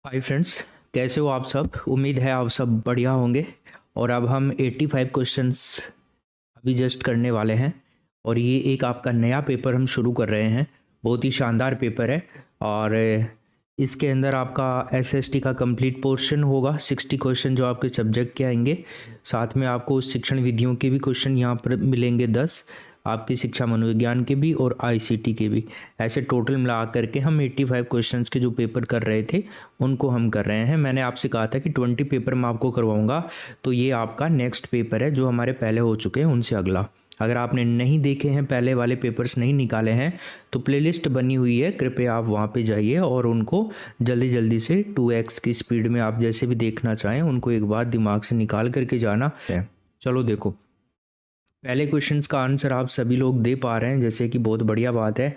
Hi friends, कैसे हो आप सब। उम्मीद है आप सब बढ़िया होंगे। और अब हम 85 क्वेश्चंस अभी जस्ट करने वाले हैं। और ये एक आपका नया पेपर हम शुरू कर रहे हैं। बहुत ही शानदार पेपर है। और इसके अंदर आपका एसएसटी का कंप्लीट पोर्शन होगा। 60 क्वेश्चन जो आपके सब्जेक्ट के आएंगे। साथ में आपको शिक्षण विधियों के भी क्वेश्चन यहाँ पर मिलेंगे 10, आपकी शिक्षा मनोविज्ञान के भी और आईसीटी के भी। ऐसे टोटल मिला करके हम 85 क्वेश्चंस के जो पेपर कर रहे थे उनको हम कर रहे हैं। मैंने आपसे कहा था कि 20 पेपर मैं आपको करवाऊंगा, तो ये आपका नेक्स्ट पेपर है। जो हमारे पहले हो चुके हैं उनसे अगला। अगर आपने नहीं देखे हैं, पहले वाले पेपर्स नहीं निकाले हैं, तो प्लेलिस्ट बनी हुई है, कृपया आप वहाँ पे जाइए और उनको जल्दी जल्दी से 2x की स्पीड में आप जैसे भी देखना चाहें उनको एक बार दिमाग से निकाल करके जाना है। चलो देखो, पहले क्वेश्चंस का आंसर आप सभी लोग दे पा रहे हैं, जैसे कि बहुत बढ़िया बात है।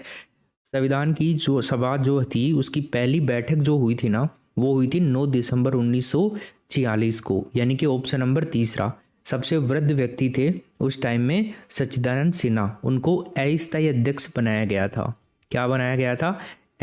संविधान की जो सभा जो थी उसकी पहली बैठक जो हुई थी ना, वो हुई थी 9 दिसंबर 1946 को, यानी कि ऑप्शन नंबर तीसरा। सबसे वृद्ध व्यक्ति थे उस टाइम में सच्चिदानंद सिन्हा, उनको अस्थायी अध्यक्ष बनाया गया था। क्या बनाया गया था?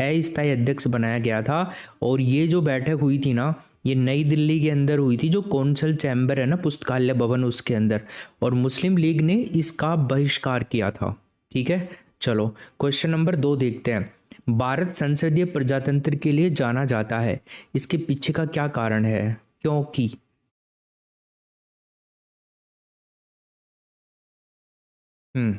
अस्थायी अध्यक्ष बनाया गया था। और ये जो बैठक हुई थी ना, ये नई दिल्ली के अंदर हुई थी, जो कौंसल चैम्बर है ना, पुस्तकालय भवन, उसके अंदर। और मुस्लिम लीग ने इसका बहिष्कार किया था। ठीक है, चलो क्वेश्चन नंबर 2 देखते हैं। भारत संसदीय प्रजातंत्र के लिए जाना जाता है, इसके पीछे का क्या कारण है? क्योंकि हम्म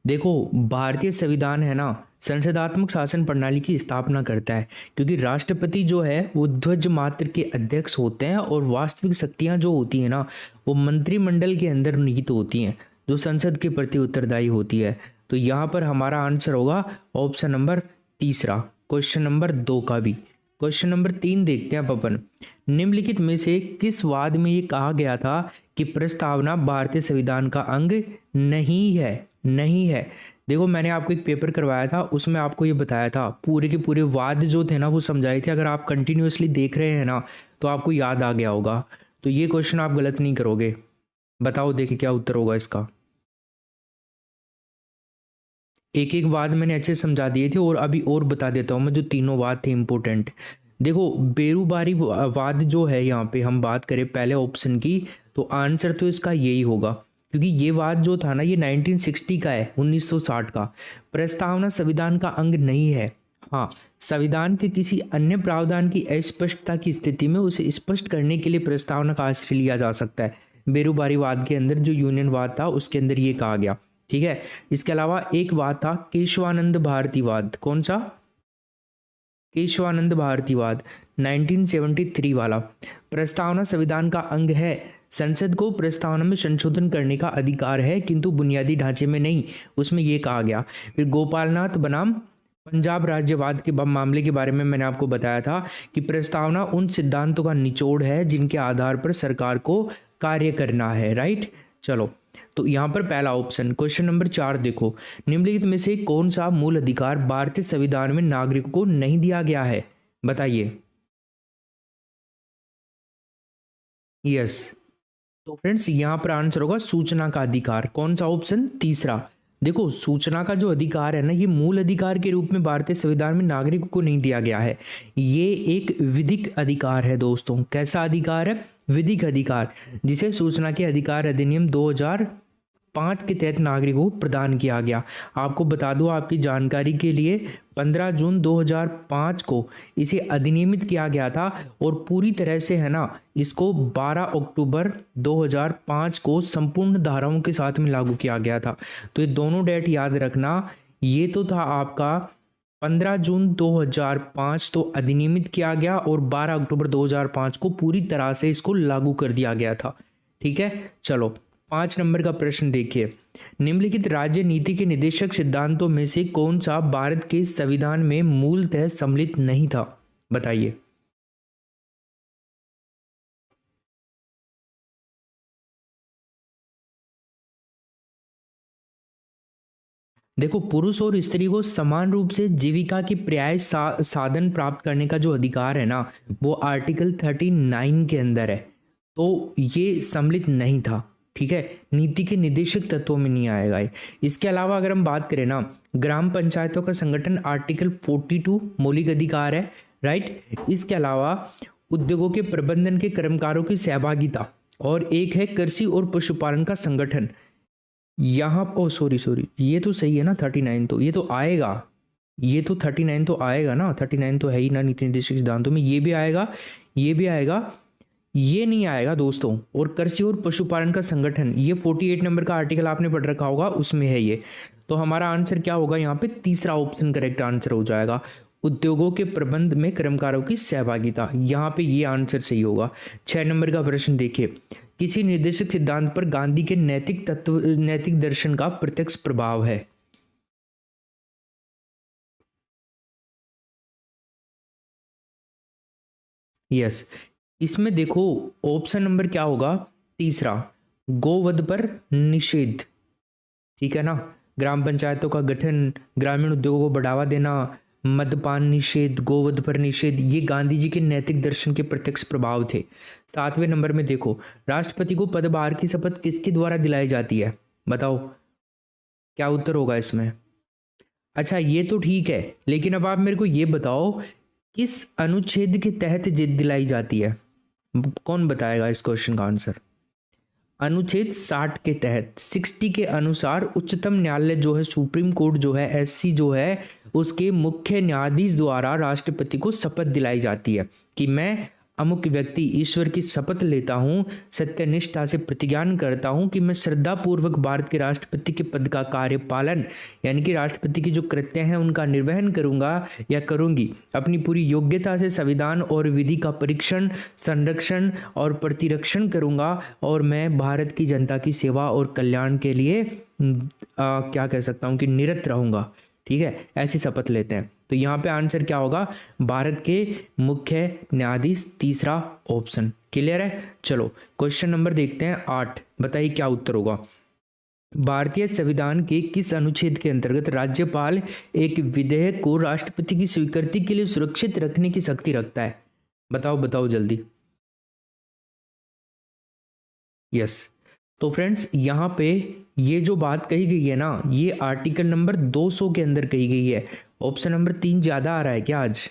देखो, भारतीय संविधान है ना, संसदात्मक शासन प्रणाली की स्थापना करता है। क्योंकि राष्ट्रपति जो है वो ध्वज मात्र के अध्यक्ष होते हैं, और वास्तविक शक्तियां जो होती है ना, वो मंत्रिमंडल के अंदर निहित होती हैं, जो संसद के प्रति उत्तरदायी होती है। तो यहाँ पर हमारा आंसर होगा ऑप्शन नंबर तीसरा, क्वेश्चन नंबर 2 का भी। क्वेश्चन नंबर 3 देखते हैं अपन। निम्नलिखित में से किस वाद में ये कहा गया था कि प्रस्तावना भारतीय संविधान का अंग नहीं है? नहीं है। देखो, मैंने आपको एक पेपर करवाया था, उसमें आपको ये बताया था, पूरे के पूरे वाद जो थे ना वो समझाए थे। अगर आप कंटिन्यूअसली देख रहे हैं ना, तो आपको याद आ गया होगा। तो ये क्वेश्चन आप गलत नहीं करोगे। बताओ देखिए क्या उत्तर होगा इसका। एक एक वाद मैंने अच्छे से समझा दिए थे, और अभी और बता देता हूँ मैं जो तीनों वाद थे इंपॉर्टेंट। देखो, बेरूबारी वाद जो है, यहाँ पे हम बात करें पहले ऑप्शन की, तो आंसर तो इसका यही होगा। क्योंकि ये वाद जो था ना, ये 1960 का है, 1960 का। प्रस्तावना संविधान का अंग नहीं है। हाँ, संविधान के किसी अन्य प्रावधान की अस्पष्टता की स्थिति में उसे स्पष्ट करने के लिए प्रस्तावना का आश्रय लिया जा सकता है। बेरूबारी वाद के अंदर जो यूनियन वाद था उसके अंदर ये कहा गया। ठीक है, इसके अलावा एक वाद था केशवानंद भारतीवाद। कौन सा? केशवानंद भारतीवाद, 1973 वाला। प्रस्तावना संविधान का अंग है। संसद को प्रस्तावना में संशोधन करने का अधिकार है, किंतु बुनियादी ढांचे में नहीं, उसमें यह कहा गया। फिर गोपालनाथ बनाम पंजाब राज्यवाद के मामले के बारे में मैंने आपको बताया था कि प्रस्तावना उन सिद्धांतों का निचोड़ है जिनके आधार पर सरकार को कार्य करना है। राइट, चलो, तो यहाँ पर पहला ऑप्शन, क्वेश्चन नंबर 4 देखो। निम्नलिखित में से कौन सा मूल अधिकार भारतीय संविधान में नागरिकों को नहीं दिया गया है? बताइए। यस, तो फ्रेंड्स यहाँ पर आंसर होगा सूचना का अधिकार। कौन सा ऑप्शन? तीसरा। देखो, सूचना का जो अधिकार है ना, ये मूल अधिकार के रूप में भारतीय संविधान में नागरिकों को नहीं दिया गया है। ये एक विधिक अधिकार है दोस्तों। कैसा अधिकार है? विधिक अधिकार, जिसे सूचना के अधिकार अधिनियम 2005 के तहत नागरिकों को प्रदान किया गया। आपको बता दूं आपकी जानकारी के लिए, 15 जून 2005 को इसे अधिनियमित किया गया था, और पूरी तरह से है ना, इसको 12 अक्टूबर 2005 को संपूर्ण धाराओं के साथ में लागू किया गया था। तो ये दोनों डेट याद रखना। ये तो था आपका 15 जून 2005 तो अधिनियमित किया गया, और 12 अक्टूबर 2005 को पूरी तरह से इसको लागू कर दिया गया था। ठीक है, चलो 5 नंबर का प्रश्न देखिए। निम्नलिखित राज्य नीति के निदेशक सिद्धांतों में से कौन सा भारत के संविधान में मूलतः सम्मिलित नहीं था? बताइए। देखो, पुरुष और स्त्री को समान रूप से जीविका के पर्याय साधन प्राप्त करने का जो अधिकार है ना, वो आर्टिकल 39 के अंदर है। तो ये सम्मिलित नहीं था। ठीक है, नीति के निदेशक तत्वों में नहीं आएगा ये। इसके अलावा अगर हम बात करें ना, ग्राम पंचायतों का संगठन, आर्टिकल 42 मौलिक अधिकार है। राइट। इसके अलावा उद्योगों के प्रबंधन के कर्मकारों की सहभागिता, और एक है कृषि और पशुपालन का संगठन। यहाँ ओ सॉरी ये तो सही है ना 39, तो ये तो आएगा, ये तो 39 तो आएगा ना, 39 तो है ही ना नीति निर्देशक सिद्धांतों में, ये भी आएगा, ये भी आएगा, ये नहीं आएगा दोस्तों। और कृषि और पशुपालन का संगठन, ये 48 नंबर का आर्टिकल आपने पढ़ रखा होगा, उसमें है ये। तो हमारा आंसर क्या होगा यहाँ पे, तीसरा ऑप्शन करेक्ट आंसर हो जाएगा, उद्योगों के प्रबंध में कर्मकारों की सहभागिता, यहाँ पे ये आंसर सही होगा। 6 नंबर का प्रश्न देखिए, किसी निर्देशक सिद्धांत पर गांधी के नैतिक दर्शन का प्रत्यक्ष प्रभाव है। यस, इसमें देखो ऑप्शन नंबर क्या होगा, तीसरा, गोवध पर निषेध। ठीक है ना, ग्राम पंचायतों का गठन, ग्रामीण उद्योगों को बढ़ावा देना, मद्यपान निषेध, गोवध पर निषेध, ये गांधी जी के नैतिक दर्शन के प्रत्यक्ष प्रभाव थे। 7वें नंबर में देखो, राष्ट्रपति को पदभार की शपथ किसके द्वारा दिलाई जाती है, बताओ क्या उत्तर होगा इसमें। अच्छा ये तो ठीक है, लेकिन अब आप मेरे को ये बताओ किस अनुच्छेद के तहत जिद दिलाई जाती है, कौन बताएगा इस क्वेश्चन का आंसर। अनुच्छेद 60 के तहत, 60 के अनुसार उच्चतम न्यायालय जो है, सुप्रीम कोर्ट जो है, एससी जो है, उसके मुख्य न्यायाधीश द्वारा राष्ट्रपति को शपथ दिलाई जाती है कि मैं अमुक व्यक्ति ईश्वर की शपथ लेता हूँ, सत्यनिष्ठा से प्रतिज्ञान करता हूँ कि मैं श्रद्धापूर्वक भारत के राष्ट्रपति के पद का कार्यपालन, यानी कि राष्ट्रपति की जो कृत्य हैं उनका निर्वहन करूँगा या करूँगी, अपनी पूरी योग्यता से संविधान और विधि का परीक्षण, संरक्षण और प्रतिरक्षण करूँगा, और मैं भारत की जनता की सेवा और कल्याण के लिए क्या कह सकता हूँ कि निरत रहूँगा। ठीक है, ऐसी शपथ लेते हैं। तो यहाँ पे आंसर क्या होगा, भारत के मुख्य न्यायाधीश, तीसरा ऑप्शन। क्लियर है। चलो क्वेश्चन नंबर देखते हैं 8, बताइए क्या उत्तर होगा। भारतीय संविधान के किस अनुच्छेद के अंतर्गत राज्यपाल एक विधेयक को राष्ट्रपति की स्वीकृति के लिए सुरक्षित रखने की शक्ति रखता है, बताओ बताओ जल्दी। यस, तो फ्रेंड्स यहाँ पे ये जो बात कही गई है ना, ये आर्टिकल नंबर 200 के अंदर कही गई है। ऑप्शन नंबर 3 ज्यादा आ रहा है क्या आज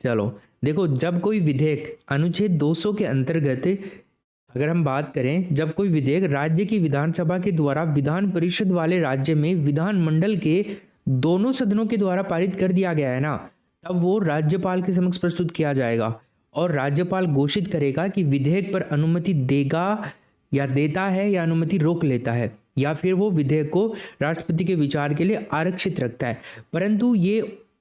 चलो देखो, जब कोई विधेयक अनुच्छेद 200 के अंतर्गत, अगर हम बात करें, जब कोई विधेयक राज्य की विधानसभा के द्वारा विधान परिषद वाले राज्य में विधानमंडल के दोनों सदनों के द्वारा पारित कर दिया गया है ना, तब वो राज्यपाल के समक्ष प्रस्तुत किया जाएगा, और राज्यपाल घोषित करेगा कि विधेयक पर अनुमति देगा या देता है, या अनुमति रोक लेता है, या फिर वो विधेयक को राष्ट्रपति के विचार के लिए आरक्षित रखता है। परंतु ये,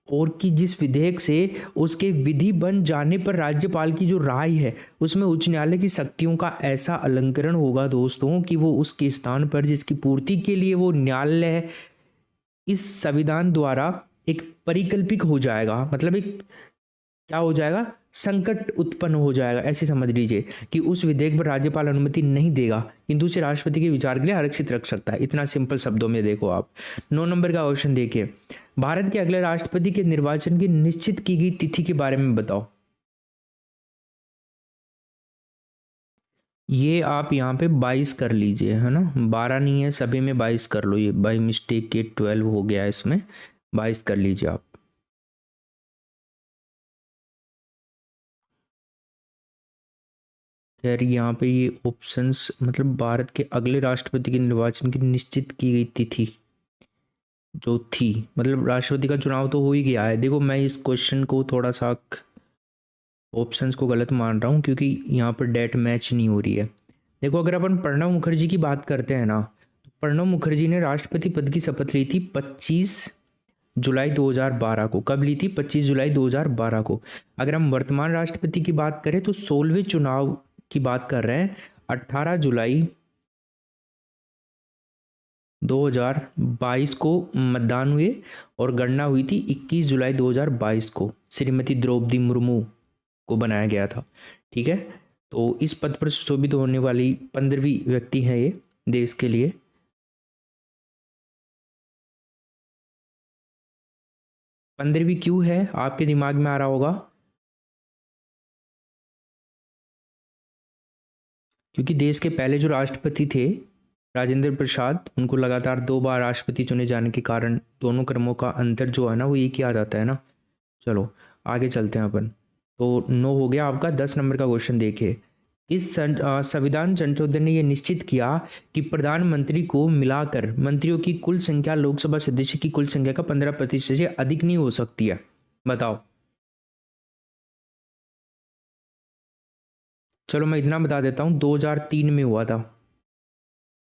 और कि जिस विधेयक से उसके विधि बन जाने पर राज्यपाल की जो राय है, उसमें उच्च न्यायालय की शक्तियों का ऐसा अलंकरण होगा दोस्तों कि वो उसके स्थान पर जिसकी पूर्ति के लिए वो न्यायालय इस संविधान द्वारा एक परिकल्पिक हो जाएगा, मतलब एक क्या हो जाएगा, संकट उत्पन्न हो जाएगा। ऐसे समझ लीजिए कि उस विधेयक पर राज्यपाल अनुमति नहीं देगा, किंतु उसे राष्ट्रपति के विचार के लिए आरक्षित रख सकता है। इतना सिंपल शब्दों में देखो आप। 9 नंबर का क्वेश्चन देखिए, भारत के अगले राष्ट्रपति के निर्वाचन की निश्चित की गई तिथि के बारे में बताओ। ये आप यहाँ पे 22 कर लीजिए, है ना, 12 नहीं है, सभी में 22 कर लो, ये बाई मिस्टेक के 12 हो गया, इसमें 22 कर लीजिए आप। खैर यहाँ पे ये ऑप्शंस, मतलब भारत के अगले राष्ट्रपति के निर्वाचन की निश्चित की गई तिथि जो थी, मतलब राष्ट्रपति का चुनाव तो हो ही गया है। देखो मैं इस क्वेश्चन को थोड़ा सा ऑप्शंस को गलत मान रहा हूँ, क्योंकि यहाँ पर डेट मैच नहीं हो रही है। देखो अगर अपन प्रणब मुखर्जी की बात करते हैं ना, तो प्रणब मुखर्जी ने राष्ट्रपति पद की शपथ ली थी 25 जुलाई 2012 को। कब ली थी, 25 जुलाई 2012 को। अगर हम वर्तमान राष्ट्रपति की बात करें तो 16वें चुनाव की बात कर रहे हैं, 18 जुलाई 2022 को मतदान हुए, और गणना हुई थी 21 जुलाई 2022 को। श्रीमती द्रौपदी मुर्मू को बनाया गया था। ठीक है, तो इस पद पर सुशोभित होने वाली 15वीं व्यक्ति है ये देश के लिए। पंद्रहवीं क्यों है आपके दिमाग में आ रहा होगा, क्योंकि देश के पहले जो राष्ट्रपति थे राजेंद्र प्रसाद, उनको लगातार 2 बार राष्ट्रपति चुने जाने के कारण दोनों क्रमों का अंतर जो है ना वो एक ही आ जाता है ना। चलो आगे चलते हैं अपन। तो 9 हो गया आपका। 10 नंबर का क्वेश्चन देखिए। इस संविधान संशोधन ने यह निश्चित किया कि प्रधानमंत्री को मिलाकर मंत्रियों की कुल संख्या लोकसभा सदस्य की कुल संख्या का 15% से अधिक नहीं हो सकती है। बताओ। चलो मैं इतना बता देता हूँ, 2003 में हुआ था,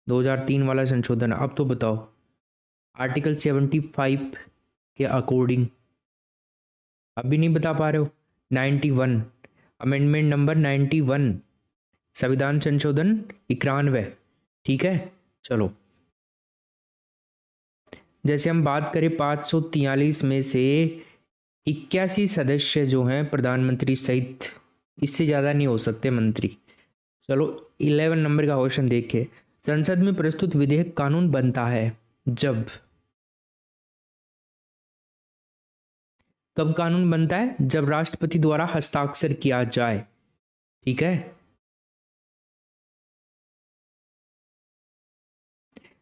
2003 वाला संशोधन। अब तो बताओ, आर्टिकल 75 के अकॉर्डिंग अभी नहीं बता पा रहे हो। 91 अमेंडमेंट नंबर 91 संविधान संशोधन 91। ठीक है, चलो जैसे हम बात करें 543 में से 81 सदस्य जो हैं प्रधानमंत्री सहित, इससे ज़्यादा नहीं हो सकते मंत्री। चलो 11 नंबर का क्वेश्चन देखिए। संसद में प्रस्तुत विधेयक कानून बनता है जब, कब कानून बनता है? जब राष्ट्रपति द्वारा हस्ताक्षर किया जाए। ठीक है,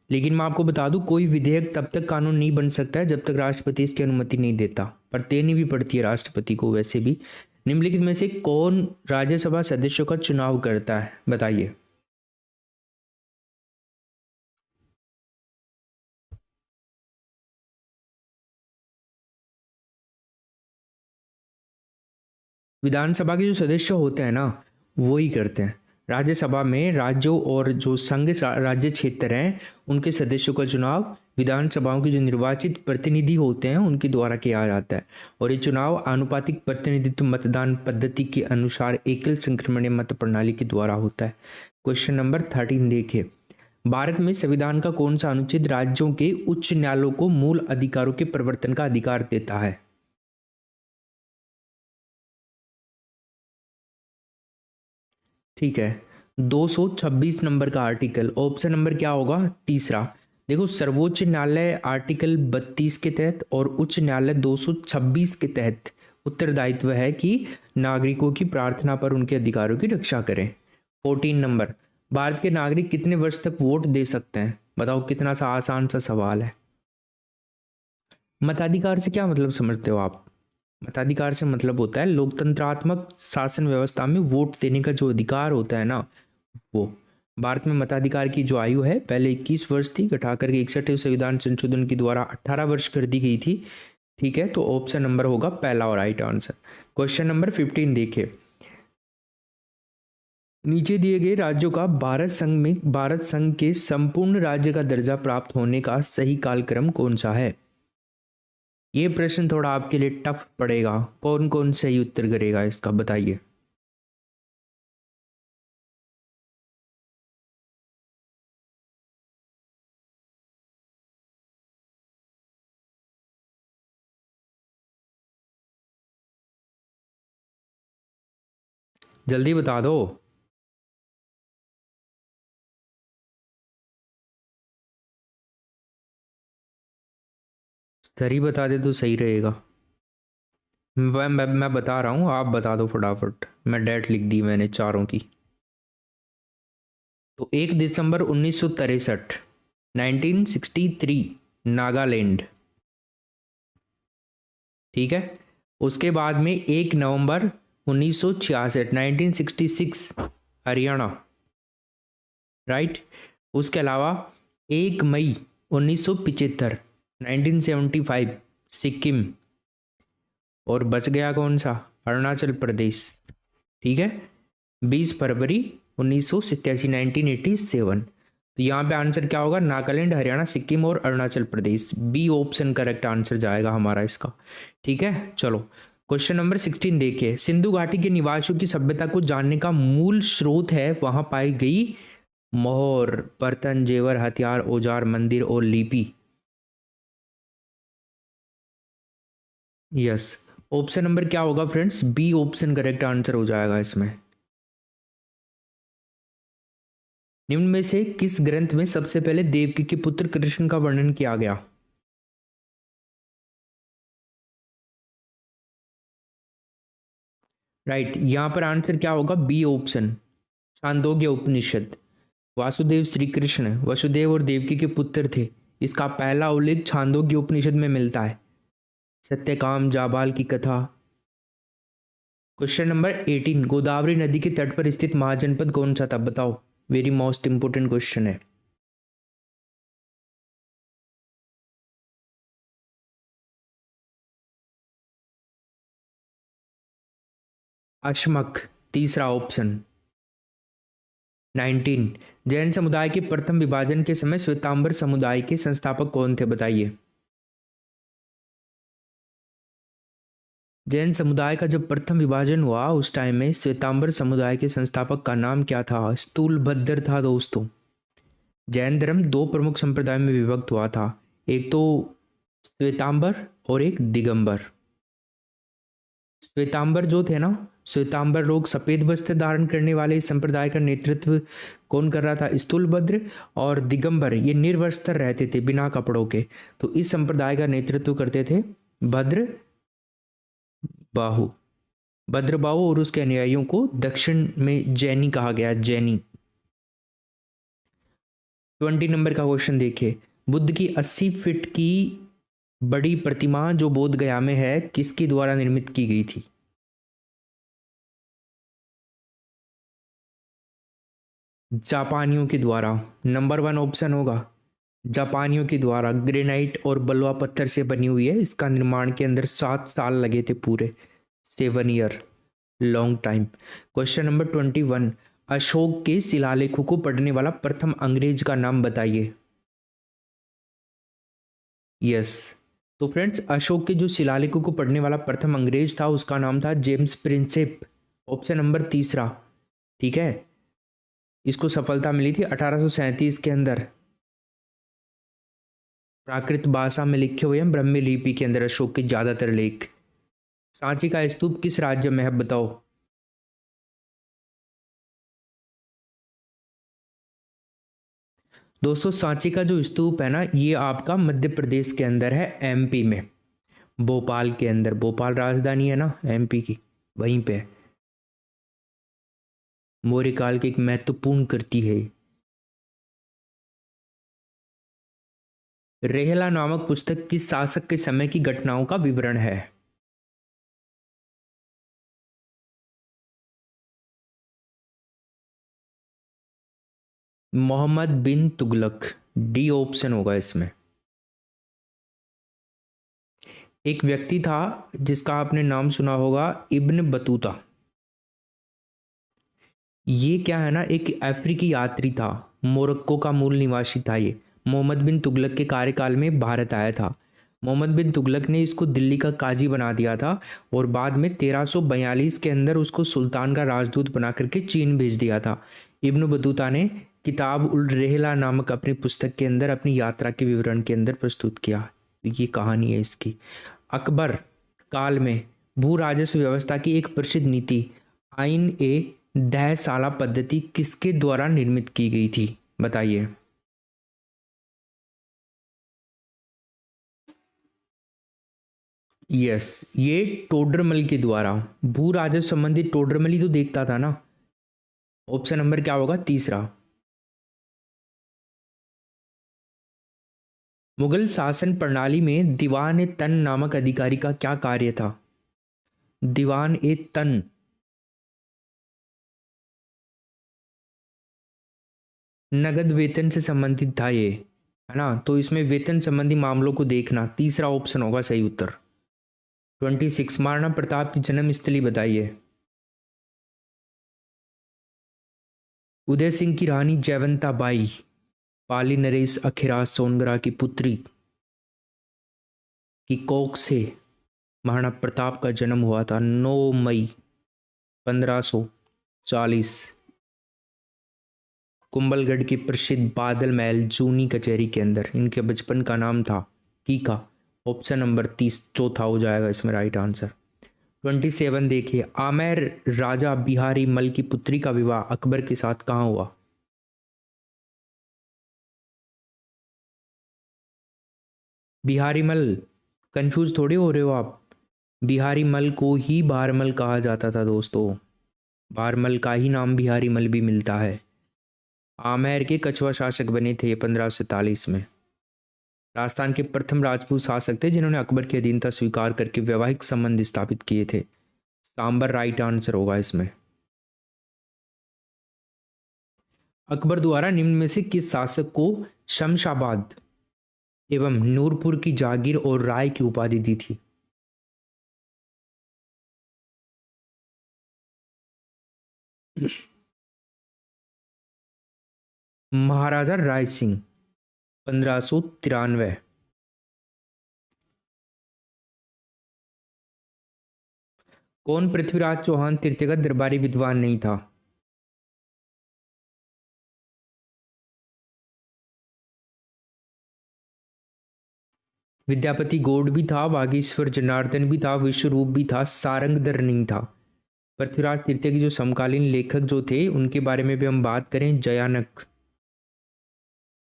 लेकिन मैं आपको बता दूं, कोई विधेयक तब तक कानून नहीं बन सकता है जब तक राष्ट्रपति इसकी अनुमति नहीं देता, पर देनी भी पड़ती है राष्ट्रपति को। वैसे भी निम्नलिखित में से कौन राज्यसभा सदस्यों का चुनाव करता है? बताइए। विधानसभा के जो सदस्य होते हैं ना, वो ही करते हैं। राज्यसभा में राज्यों और जो संघ राज्य क्षेत्र हैं उनके सदस्यों का चुनाव विधानसभाओं के जो निर्वाचित प्रतिनिधि होते हैं उनके द्वारा किया जाता है। और ये चुनाव आनुपातिक प्रतिनिधित्व मतदान पद्धति के अनुसार एकल संक्रमणीय मत प्रणाली के द्वारा होता है। क्वेश्चन नंबर 13 देखिए। भारत में संविधान का कौन सा अनुच्छेद राज्यों के उच्च न्यायालयों को मूल अधिकारों के प्रवर्तन का अधिकार देता है? ठीक है, 226 नंबर का आर्टिकल। ऑप्शन नंबर क्या होगा? तीसरा। देखो, सर्वोच्च न्यायालय आर्टिकल 32 के तहत और उच्च न्यायालय 226 के तहत उत्तरदायित्व है कि नागरिकों की प्रार्थना पर उनके अधिकारों की रक्षा करें। 14 नंबर, भारत के नागरिक कितने वर्ष तक वोट दे सकते हैं? बताओ, कितना सा आसान सा सवाल है। मताधिकार से क्या मतलब समझते हो आप? मताधिकार से मतलब होता है लोकतंत्रात्मक शासन व्यवस्था में वोट देने का जो अधिकार होता है ना, वो। भारत में मताधिकार की जो आयु है पहले 21 वर्ष थी, घटाकर के 61वें संविधान संशोधन के द्वारा 18 वर्ष कर दी गई थी। ठीक है, तो ऑप्शन नंबर होगा पहला और राइट आंसर। क्वेश्चन नंबर 15 देखिए। नीचे दिए गए राज्यों का भारत संघ के संपूर्ण राज्य का दर्जा प्राप्त होने का सही कालक्रम कौन सा है? ये प्रश्न थोड़ा आपके लिए टफ पड़ेगा। कौन कौन सही उत्तर करेगा इसका, बताइए। जल्दी बता दो। सही बता दे तो सही रहेगा। मैं बता रहा हूँ, आप बता दो फटाफट। मैं डेट लिख दी मैंने चारों की। तो 1 दिसंबर 1963, 1963 नागालैंड। ठीक है, उसके बाद में 1 नवंबर 1966, 1966 हरियाणा। राइट। उसके अलावा 1 मई 1975, 1975 सिक्किम। और बच गया कौन सा? अरुणाचल प्रदेश। ठीक है, 20 फरवरी 1987, 1987। तो यहाँ पे आंसर क्या होगा? नागालैंड, हरियाणा, सिक्किम और Arunachal Pradesh. B option correct answer जाएगा हमारा इसका। ठीक है, चलो क्वेश्चन नंबर 16 देखिए। सिंधु घाटी के निवासियों की सभ्यता को जानने का मूल स्रोत है वहां पाई गई मोहर, बर्तन, जेवर, हथियार, औजार, मंदिर और लिपि। यस, ऑप्शन नंबर क्या होगा friends? B option correct answer हो जाएगा इसमें। निम्न में से किस ग्रंथ में सबसे पहले देवकी के पुत्र कृष्ण का वर्णन किया गया? राइट, यहां पर आंसर क्या होगा? बी ऑप्शन, छांदोग्य उपनिषद। वासुदेव श्री कृष्ण वसुदेव और देवकी के पुत्र थे, इसका पहला उल्लेख छांदोग्य उपनिषद में मिलता है। सत्यकाम जाबाल की कथा, क्वेश्चन नंबर 18, गोदावरी नदी के तट पर स्थित महाजनपद कौन सा था? बताओ, वेरी मोस्ट इंपोर्टेंट क्वेश्चन है। अशमक, तीसरा ऑप्शन। 19, जैन समुदाय के प्रथम विभाजन के समय श्वेतांबर समुदाय के संस्थापक कौन थे? बताइए। जैन समुदाय का जब प्रथम विभाजन हुआ उस टाइम में श्वेतांबर समुदाय के संस्थापक का नाम क्या था? स्थूलभद्र था दोस्तों। जैन धर्म दो प्रमुख संप्रदाय में विभक्त हुआ था, एक तो श्वेतांबर और एक दिगंबर। श्वेतांबर जो थे ना, श्वेतांबर लोग सफेद वस्त्र धारण करने वाले इस संप्रदाय का नेतृत्व कौन कर रहा था? स्थूलभद्र। और दिगंबर ये निर्वस्त्र रहते थे, बिना कपड़ों के, तो इस संप्रदाय का नेतृत्व करते थे भद्र बाहु। भद्रबाहु और उसके अनुयायियों को दक्षिण में जैनी कहा गया, जैनी। 20 नंबर का क्वेश्चन देखिए, बुद्ध की 80 फीट की बड़ी प्रतिमा जो बोध गया में है, किसके द्वारा निर्मित की गई थी? जापानियों के द्वारा। नंबर 1 ऑप्शन होगा जापानियों के द्वारा। ग्रेनाइट और बलुआ पत्थर से बनी हुई है। इसका निर्माण के अंदर 7 साल लगे थे पूरे, 7 year, long time. Question number 21, Ashok के शिलालेखों को पढ़ने वाला प्रथम अंग्रेज का नाम बताइए। यस, तो फ्रेंड्स अशोक के जो शिलालेखों को पढ़ने वाला प्रथम अंग्रेज था उसका नाम था जेम्स प्रिंसेप, ऑप्शन नंबर तीसरा। ठीक है, इसको सफलता मिली थी 1837 के अंदर। प्राकृत भाषा में लिखे हुए हैं, ब्रह्मी लिपि के अंदर अशोक के ज्यादातर लेख। सांची का स्तूप किस राज्य में है? बताओ। दोस्तों सांची का जो स्तूप है ना, ये आपका मध्य प्रदेश के अंदर है, एमपी में, भोपाल के अंदर। भोपाल राजधानी है ना एमपी की, वहीं पे है। मौर्य काल की एक महत्वपूर्ण कृति है। रेहला नामक पुस्तक किस शासक के समय की घटनाओं का विवरण है? मोहम्मद बिन तुगलक, डी ऑप्शन होगा इसमें। एक व्यक्ति था जिसका आपने नाम सुना होगा, इब्न बतूता। ये क्या है ना, एक अफ्रीकी यात्री था, मोरक्को का मूल निवासी था ये। मोहम्मद बिन तुगलक के कार्यकाल में भारत आया था। मोहम्मद बिन तुगलक ने इसको दिल्ली का काजी बना दिया था और बाद में 1342 के अंदर उसको सुल्तान का राजदूत बना करके चीन भेज दिया था। इब्न बतूता ने किताब उल रेहला नामक अपनी पुस्तक के अंदर अपनी यात्रा के विवरण के अंदर प्रस्तुत किया। तो ये कहानी है इसकी। अकबर काल में भू राजस्व व्यवस्था की एक प्रसिद्ध नीति आइन ए दहसाला पद्धति किसके द्वारा निर्मित की गई थी? बताइए। यस, ये टोडरमल के द्वारा। भू राजस्व संबंधित टोडरमल ही तो देखता था ना। ऑप्शन नंबर क्या होगा? तीसरा। मुगल शासन प्रणाली में दीवान ए तन नामक अधिकारी का क्या कार्य था? दीवान ए तन, नगद वेतन से संबंधित था ये, है ना, तो इसमें वेतन संबंधी मामलों को देखना, तीसरा ऑप्शन होगा सही उत्तर। 26, महाराणा प्रताप की जन्म स्थली बताइए। उदय सिंह की रानी जयवंता बाई, पाली नरेश अखिराज सोनगरा की पुत्री की कोख से महाराणा प्रताप का जन्म हुआ था 9 मई 1540। कुंभलगढ़ की प्रसिद्ध बादल महल जूनी कचहरी के अंदर इनके बचपन का नाम था कीका। ऑप्शन नंबर 30 चौथा हो जाएगा इसमें राइट आंसर। 27 देखिए, आमेर राजा बिहारी मल की पुत्री का विवाह अकबर के साथ कहाँ हुआ? बिहारी मल, कंफ्यूज थोड़ी हो रहे हो आप। बिहारी मल को ही बारमल कहा जाता था दोस्तों। बारमल का ही नाम बिहारी मल भी मिलता है। आमेर के कछुआ शासक बने थे 1547 में। राजस्थान के प्रथम राजपूत शासक थे जिन्होंने अकबर की अधीनता स्वीकार करके वैवाहिक संबंध स्थापित किए थे। सांबर राइट आंसर होगा इसमें। अकबर द्वारा निम्न में से किस शासक को शमशाबाद एवं नूरपुर की जागीर और राय की उपाधि दी थी? महाराजा राय सिंह 1593। कौन पृथ्वीराज चौहान तृतीय का दरबारी विद्वान नहीं था? विद्यापति गौड़ भी था, बागेश्वर जनार्दन भी था, विश्वरूप भी था, सारंगधर नहीं था। पृथ्वीराज तृतीय के जो समकालीन लेखक जो थे उनके बारे में भी हम बात करें, जयानक,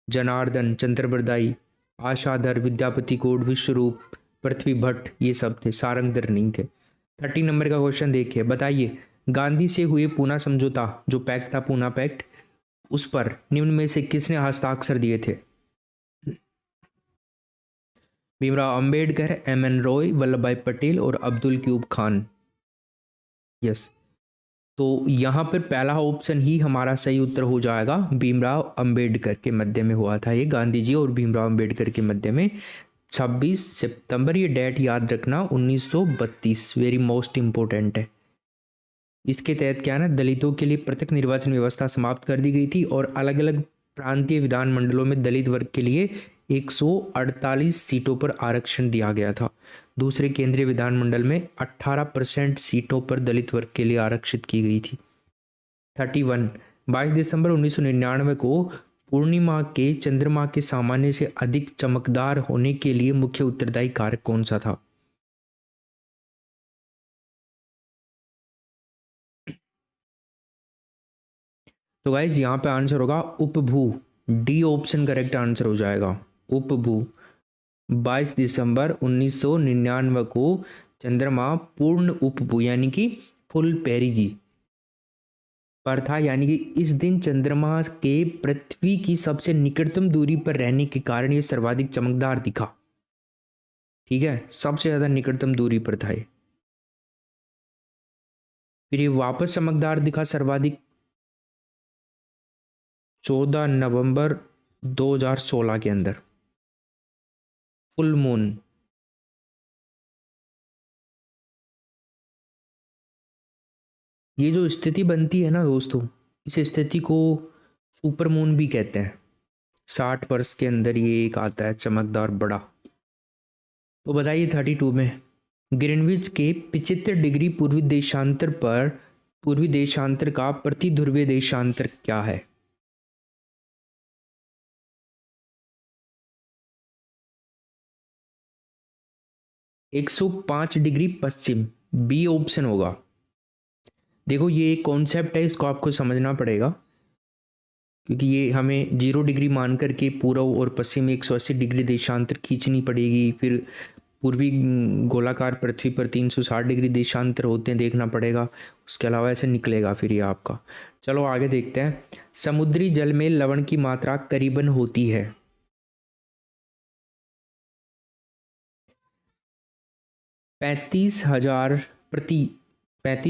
जनार्दन, चंद्रबरदाई, आशाधर, विद्यापति गौड़, विश्वरूप, पृथ्वी भट्ट, ये सब थे, सारंगधर नहीं थे। 30 नंबर का क्वेश्चन देखिए, बताइए गांधी से हुए पूना समझौता जो पैक्ट था, पूना पैक्ट, उस पर निम्न में से किसने हस्ताक्षर दिए थे? भीमराव अंबेडकर, एम एन रॉय, वल्लभ भाई पटेल और अब्दुल क्यूब खान। यस, तो यहाँ पर पहला ऑप्शन ही हमारा सही उत्तर हो जाएगा, भीमराव अंबेडकर के मध्य में हुआ था ये, गांधी जी और भीमराव अंबेडकर के मध्य में। 26 सितंबर, ये डेट याद रखना, 1932, वेरी मोस्ट इम्पोर्टेंट है। इसके तहत क्या है ना, दलितों के लिए पृथक निर्वाचन व्यवस्था समाप्त कर दी गई थी और अलग अलग प्रांतीय विधानमंडलों में दलित वर्ग के लिए 148 सीटों पर आरक्षण दिया गया था। दूसरे केंद्रीय विधानमंडल में 18% सीटों पर दलित वर्ग के लिए आरक्षित की गई थी। 31, 22 दिसंबर 1999 को पूर्णिमा के चंद्रमा के सामान्य से अधिक चमकदार होने के लिए मुख्य उत्तरदायी कारक कौन सा था? तो गाइज यहाँ पे आंसर होगा उपभू, डी ऑप्शन करेक्ट आंसर हो जाएगा, उपभू। 22 दिसंबर 1999 को चंद्रमा पूर्ण उपभू यानी कि फुल पेरिगी पर था, यानी कि इस दिन चंद्रमा के पृथ्वी की सबसे निकटतम दूरी पर रहने के कारण ये सर्वाधिक चमकदार दिखा। ठीक है, सबसे ज्यादा निकटतम दूरी पर था ये, फिर ये वापस चमकदार दिखा सर्वाधिक 14 नवंबर 2016 के अंदर, फुल मून। ये जो स्थिति बनती है ना दोस्तों, इस स्थिति को सुपर मून भी कहते हैं। 60 वर्ष के अंदर ये एक आता है चमकदार बड़ा। तो बताइए 32 में ग्रीनविच के 75 डिग्री पूर्वी देशांतर का प्रति ध्रुवीय देशांतर क्या है? एक 105 डिग्री पश्चिम, बी ऑप्शन होगा। देखो ये एक कॉन्सेप्ट है, इसको आपको समझना पड़ेगा, क्योंकि ये हमें 0 डिग्री मान करके पूर्व और पश्चिम में 180 डिग्री देशांतर खींचनी पड़ेगी, फिर पूर्वी गोलाकार पृथ्वी पर 360 डिग्री देशांतर होते हैं, देखना पड़ेगा, उसके अलावा ऐसे निकलेगा फिर ये आपका। चलो आगे देखते हैं, समुद्री जल में लवण की मात्रा करीबन होती है 35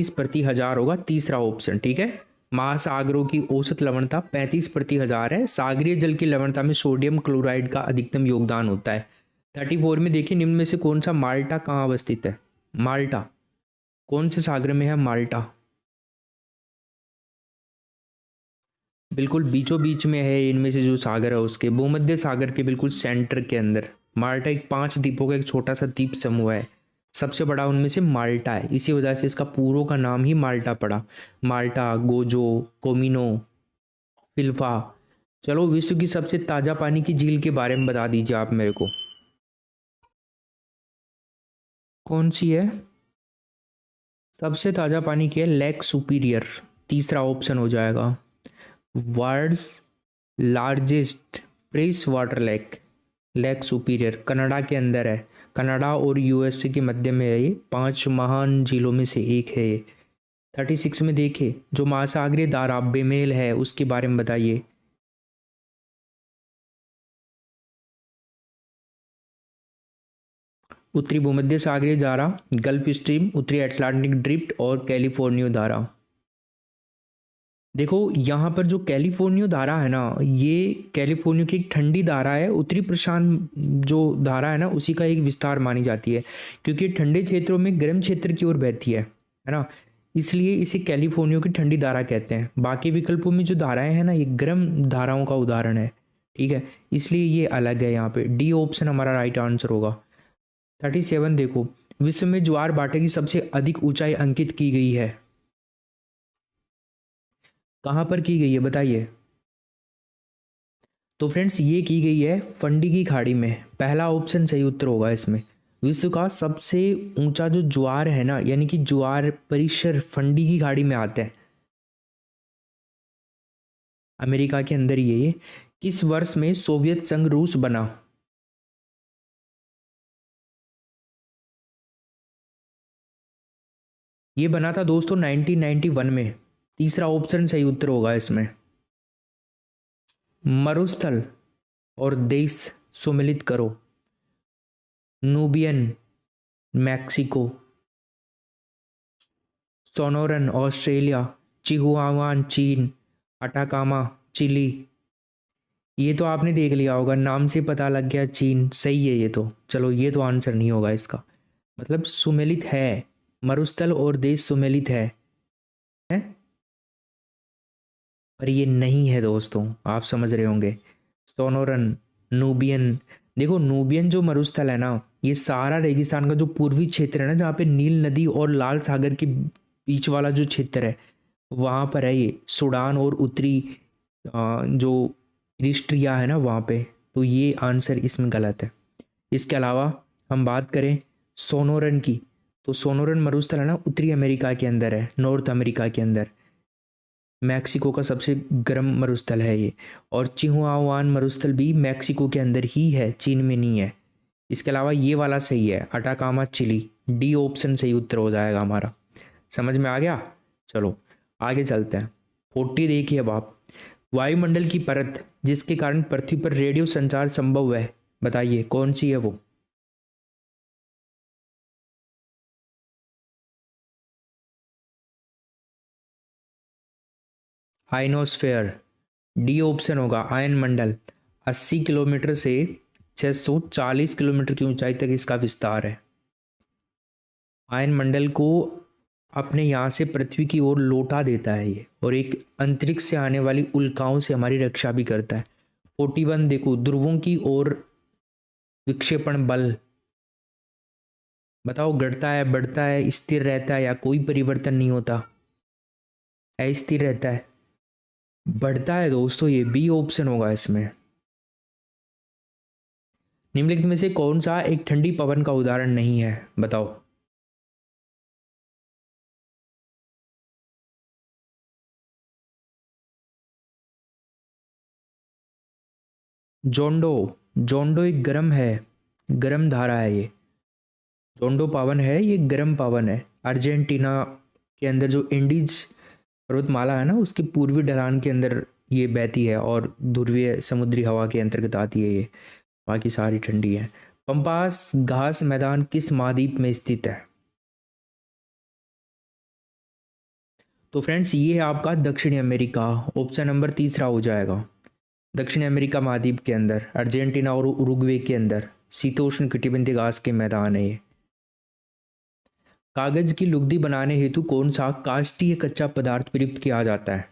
प्रति हजार होगा, तीसरा ऑप्शन। ठीक है, महासागरों की औसत लवणता 35 प्रति हजार है, सागरीय जल की लवणता में सोडियम क्लोराइड का अधिकतम योगदान होता है। 34 में देखिए, निम्न में से कौन सा माल्टा कहाँ अवस्थित है? माल्टा कौन से सागर में है? माल्टा बिल्कुल बीचों बीच में है, इनमें से जो सागर है उसके भूमध्य सागर के बिल्कुल सेंटर के अंदर। माल्टा एक 5 द्वीपों का एक छोटा सा द्वीप समूह है, सबसे बड़ा उनमें से माल्टा है, इसी वजह से इसका पूरों का नाम ही माल्टा पड़ा। माल्टा, गोजो, कोमिनो, फिल्फा। चलो विश्व की सबसे ताजा पानी की झील के बारे में बता दीजिए आप मेरे को, कौन सी है सबसे ताजा पानी की? है लेक सुपीरियर, तीसरा ऑप्शन हो जाएगा। World's largest fresh water lake, lake superior Canada के अंदर है, कनाडा और यूएसए के मध्य में है ये, 5 महान झीलों में से एक है ये। 36 में देखिए, जो महासागरीय धारा बेमेल है उसके बारे में बताइए। उत्तरी भूमध्य सागरीय धारा, गल्फ स्ट्रीम, उत्तरी अटलांटिक ड्रिफ्ट और कैलिफोर्निया धारा। देखो यहाँ पर जो कैलिफोर्निया धारा है ना, ये कैलिफोर्निया की एक ठंडी धारा है, उत्तरी प्रशांत जो धारा है ना उसी का एक विस्तार मानी जाती है, क्योंकि ठंडे क्षेत्रों में गर्म क्षेत्र की ओर बहती है ना, इसलिए इसे कैलिफोर्निया की ठंडी धारा कहते हैं। बाकी विकल्पों में जो धाराएं हैं ना ये गर्म धाराओं का उदाहरण है, ठीक है, इसलिए ये अलग है। यहाँ पे डी ऑप्शन हमारा राइट आंसर होगा। 37 देखो, विश्व में ज्वार भाटे की सबसे अधिक ऊंचाई अंकित की गई है, कहाँ पर की गई है बताइए। तो फ्रेंड्स ये की गई है फंडी की खाड़ी में, पहला ऑप्शन सही उत्तर होगा इसमें। विश्व का सबसे ऊंचा जो ज्वार है ना, यानी कि ज्वार परिसर फंडी की खाड़ी में आता है, अमेरिका के अंदर ही है ये। किस वर्ष में सोवियत संघ रूस बना? ये बना था दोस्तों 1991 में, तीसरा ऑप्शन सही उत्तर होगा इसमें। मरुस्थल और देश सुमिलित करो। नूबियन मैक्सिको, सोनोरन ऑस्ट्रेलिया, चिहुआहुआन चीन, अटाकामा चिली। ये तो आपने देख लिया होगा, नाम से पता लग गया चीन, सही है ये तो। चलो ये तो आंसर नहीं होगा इसका, मतलब सुमेलित है, मरुस्थल और देश सुमेलित है पर ये नहीं है दोस्तों, आप समझ रहे होंगे। सोनोरन, नूबियन, देखो नूबियन जो मरुस्थल है ना, ये सारा रेगिस्तान का जो पूर्वी क्षेत्र है ना, जहाँ पे नील नदी और लाल सागर के बीच वाला जो क्षेत्र है वहाँ पर है ये, सूडान और उत्तरी जो इरिट्रिया है ना वहाँ पे, तो ये आंसर इसमें गलत है। इसके अलावा हम बात करें सोनोरन की, तो सोनोरन मरुस्थल है ना उत्तरी अमेरिका के अंदर है, नॉर्थ अमेरिका के अंदर, मैक्सिको का सबसे गर्म मरुस्थल है ये। और चिहुआहुआन मरुस्थल भी मैक्सिको के अंदर ही है, चीन में नहीं है। इसके अलावा ये वाला सही है, अटाकामा चिली, डी ऑप्शन सही उत्तर हो जाएगा हमारा। समझ में आ गया? चलो आगे चलते हैं। 40 देखिए अब आप, वायुमंडल की परत जिसके कारण पृथ्वी पर रेडियो संचार संभव है, बताइए कौन सी है वो? आयनोस्फेयर, डी ऑप्शन होगा आयन मंडल। 80 किलोमीटर से 640 किलोमीटर की ऊंचाई तक इसका विस्तार है। आयन मंडल को अपने यहाँ से पृथ्वी की ओर लौटा देता है ये, और एक अंतरिक्ष से आने वाली उल्काओं से हमारी रक्षा भी करता है। 41 देखो, ध्रुवों की ओर विक्षेपण बल, बताओ घटता है, बढ़ता है, स्थिर रहता है या कोई परिवर्तन नहीं होता है? स्थिर रहता है, बढ़ता है दोस्तों, ये बी ऑप्शन होगा इसमें। निम्नलिखित में से कौन सा एक ठंडी पवन का उदाहरण नहीं है, बताओ। जोंडो, जोंडो एक गर्म है, गर्म धारा है ये। जोंडो पावन है, ये गर्म पावन है। अर्जेंटीना के अंदर जो इंडीज पर्वतमाला है ना उसके पूर्वी ढलान के अंदर ये बहती है, और ध्रुवीय समुद्री हवा के अंतर्गत आती है ये, बाकी सारी ठंडी है। पंपास घास मैदान किस महाद्वीप में स्थित है? तो फ्रेंड्स ये है आपका दक्षिणी अमेरिका, ऑप्शन नंबर तीसरा हो जाएगा। दक्षिण अमेरिका महाद्वीप के अंदर, अर्जेंटीना और उरुग्वे के अंदर शीतोष्ण कटिबंधीय घास के मैदान है ये। कागज की लुगदी बनाने हेतु कौन सा काष्ठीय कच्चा पदार्थ प्रयुक्त किया जाता है?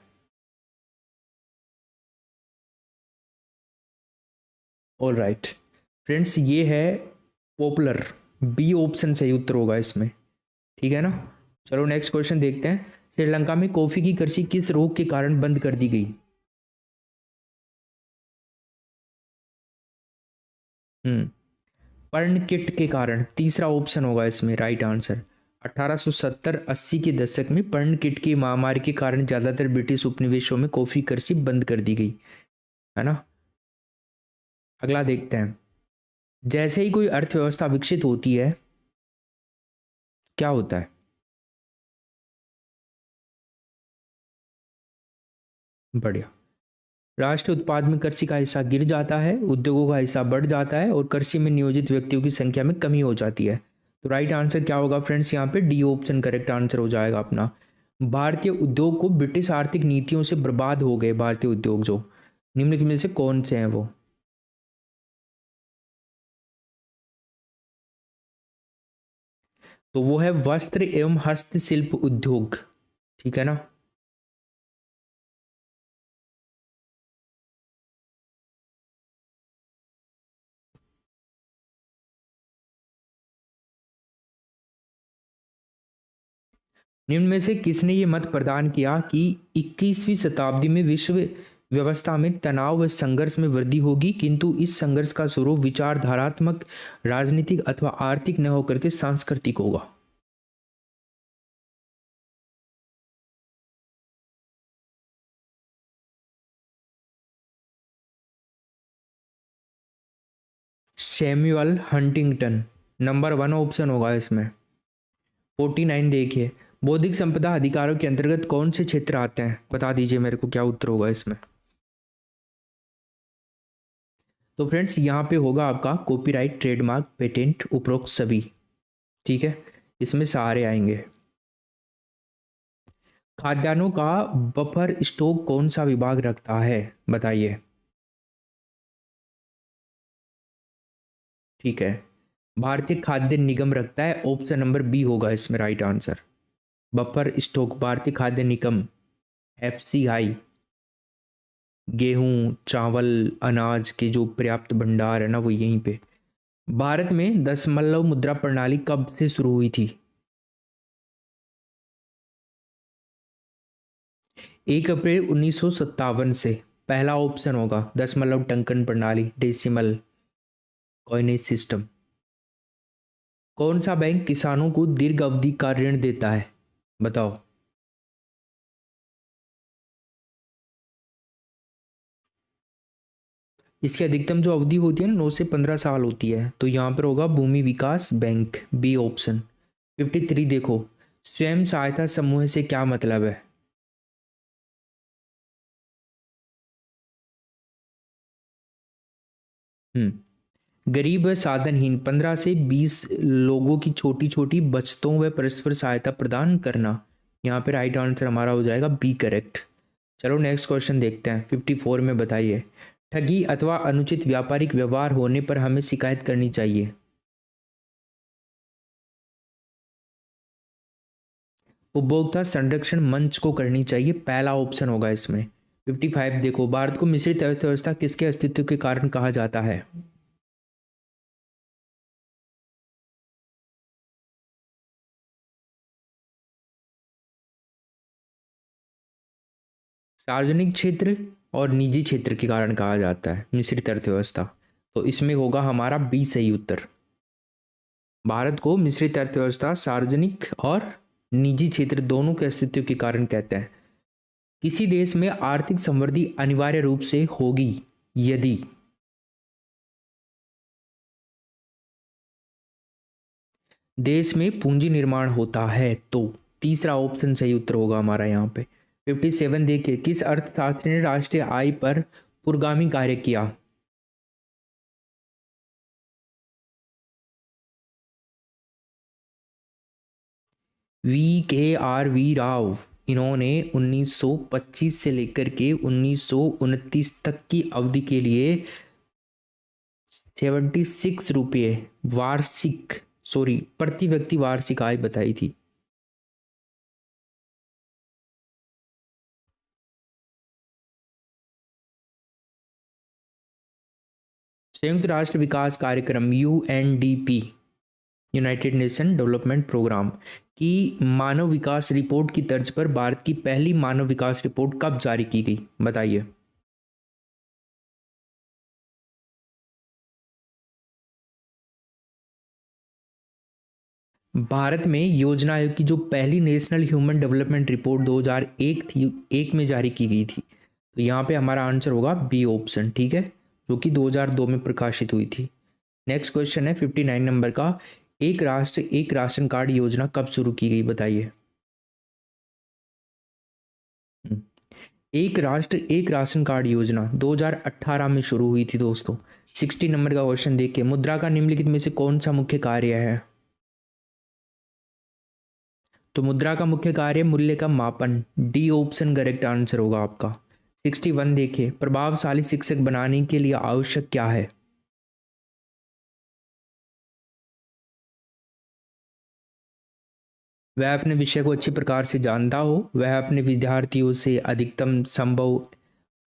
ऑल राइट फ्रेंड्स, ये है पॉपुलर, बी ऑप्शन सही उत्तर होगा इसमें, ठीक है ना। चलो नेक्स्ट क्वेश्चन देखते हैं। श्रीलंका में कॉफी की कृषि किस रोग के कारण बंद कर दी गई? पर्णकिट के कारण, तीसरा ऑप्शन होगा इसमें राइट आंसर। 1870-80 के दशक में पर्णकिट की महामारी के कारण ज्यादातर ब्रिटिश उपनिवेशों में कॉफी कृषि बंद कर दी गई, है ना। अगला देखते हैं। जैसे ही कोई अर्थव्यवस्था विकसित होती है क्या होता है? बढ़िया, राष्ट्रीय उत्पाद में कृषि का हिस्सा गिर जाता है, उद्योगों का हिस्सा बढ़ जाता है और कृषि में नियोजित व्यक्तियों की संख्या में कमी हो जाती है। तो राइट आंसर क्या होगा फ्रेंड्स, यहाँ पे डी ऑप्शन करेक्ट आंसर हो जाएगा अपना। भारतीय उद्योग को ब्रिटिश आर्थिक नीतियों से बर्बाद हो गए भारतीय उद्योग, जो निम्नलिखित में से कौन से हैं वो? तो वो है वस्त्र एवं हस्तशिल्प उद्योग, ठीक है ना। निम्न में से किसने ये मत प्रदान किया कि 21वीं शताब्दी में विश्व व्यवस्था में तनाव व संघर्ष में वृद्धि होगी, किंतु इस संघर्ष का स्वरूप विचारधारात्मक, राजनीतिक अथवा आर्थिक न होकर के सांस्कृतिक होगा? सैमुअल हंटिंगटन नंबर 1 ऑप्शन होगा इसमें। 49 देखिए, बौद्धिक संपदा अधिकारों के अंतर्गत कौन से क्षेत्र आते हैं? बता दीजिए मेरे को क्या उत्तर होगा इसमें। तो फ्रेंड्स यहाँ पे होगा आपका कॉपीराइट, ट्रेडमार्क, पेटेंट, उपरोक्त सभी, ठीक है, इसमें सारे आएंगे। खाद्यान्नों का बफर स्टॉक कौन सा विभाग रखता है, बताइए। ठीक है, भारतीय खाद्य निगम रखता है, ऑप्शन नंबर बी होगा इसमें राइट आंसर। बफर स्टॉक भारतीय खाद्य निगम, एफसीआई, गेहूं, चावल, अनाज के जो पर्याप्त भंडार है ना वो यहीं पे। भारत में दशमलव मुद्रा प्रणाली कब से शुरू हुई थी? 1 अप्रैल 1957 से। पहला ऑप्शन होगा दशमलव टंकन प्रणाली, डेसिमल कॉइनेज सिस्टम। कौन सा बैंक किसानों को दीर्घ अवधि का ऋण देता है, बताओ। इसकी अधिकतम जो अवधि होती है ना 9 से 15 साल होती है, तो यहाँ पर होगा भूमि विकास बैंक, बी ऑप्शन। 53 देखो, स्वयं सहायता समूह से क्या मतलब है? गरीब व साधनहीन 15 से 20 लोगों की छोटी छोटी बचतों व परस्पर सहायता प्रदान करना। यहाँ पे राइट आंसर हमारा हो जाएगा बी करेक्ट। चलो नेक्स्ट क्वेश्चन देखते हैं। 54 में बताइए, ठगी अथवा अनुचित व्यापारिक व्यवहार होने पर हमें शिकायत करनी चाहिए। उपभोक्ता संरक्षण मंच को करनी चाहिए, पहला ऑप्शन होगा इसमें। 55 देखो, भारत को मिश्रित अर्थव्यवस्था किसके अस्तित्व के कारण कहा जाता है? सार्वजनिक क्षेत्र और निजी क्षेत्र के कारण कहा जाता है मिश्रित अर्थव्यवस्था, तो इसमें होगा हमारा बी सही उत्तर। भारत को मिश्रित अर्थव्यवस्था सार्वजनिक और निजी क्षेत्र दोनों के अस्तित्व के कारण कहते हैं। किसी देश में आर्थिक समृद्धि अनिवार्य रूप से होगी यदि देश में पूंजी निर्माण होता है, तो तीसरा ऑप्शन सही उत्तर होगा हमारा यहाँ पे। 57 देखिए, किस अर्थशास्त्री ने राष्ट्रीय आय पर पुरोगामी कार्य किया? V.K.R.V. राव, इन्होंने 1925 से लेकर के 1929 तक की अवधि के लिए 76 रुपये वार्षिक, सॉरी प्रति व्यक्ति वार्षिक आय बताई थी। संयुक्त राष्ट्र विकास कार्यक्रम UNDP, United Nation development programme की मानव विकास रिपोर्ट की तर्ज पर भारत की पहली मानव विकास रिपोर्ट कब जारी की गई, बताइए। भारत में योजना आयोग की जो पहली नेशनल ह्यूमन डेवलपमेंट रिपोर्ट 2001 थी, एक में जारी की गई थी, तो यहाँ पे हमारा आंसर होगा बी ऑप्शन, ठीक है, जो कि 2002 में प्रकाशित हुई थी। नेक्स्ट क्वेश्चन है 59 नंबर का, एक राष्ट्र एक राशन कार्ड योजना कब शुरू की गई, बताइए। एक राष्ट्र एक राशन कार्ड योजना 2018 में शुरू हुई थी दोस्तों। 60 नंबर का क्वेश्चन देखिए, मुद्रा का निम्नलिखित में से कौन सा मुख्य कार्य है? तो मुद्रा का मुख्य कार्य मूल्य का मापन, डी ऑप्शन करेक्ट आंसर होगा आपका। 61 देखिए, प्रभावशाली शिक्षक बनाने के लिए आवश्यक क्या है? वह अपने विषय को अच्छी प्रकार से जानता हो, वह अपने विद्यार्थियों से अधिकतम संभव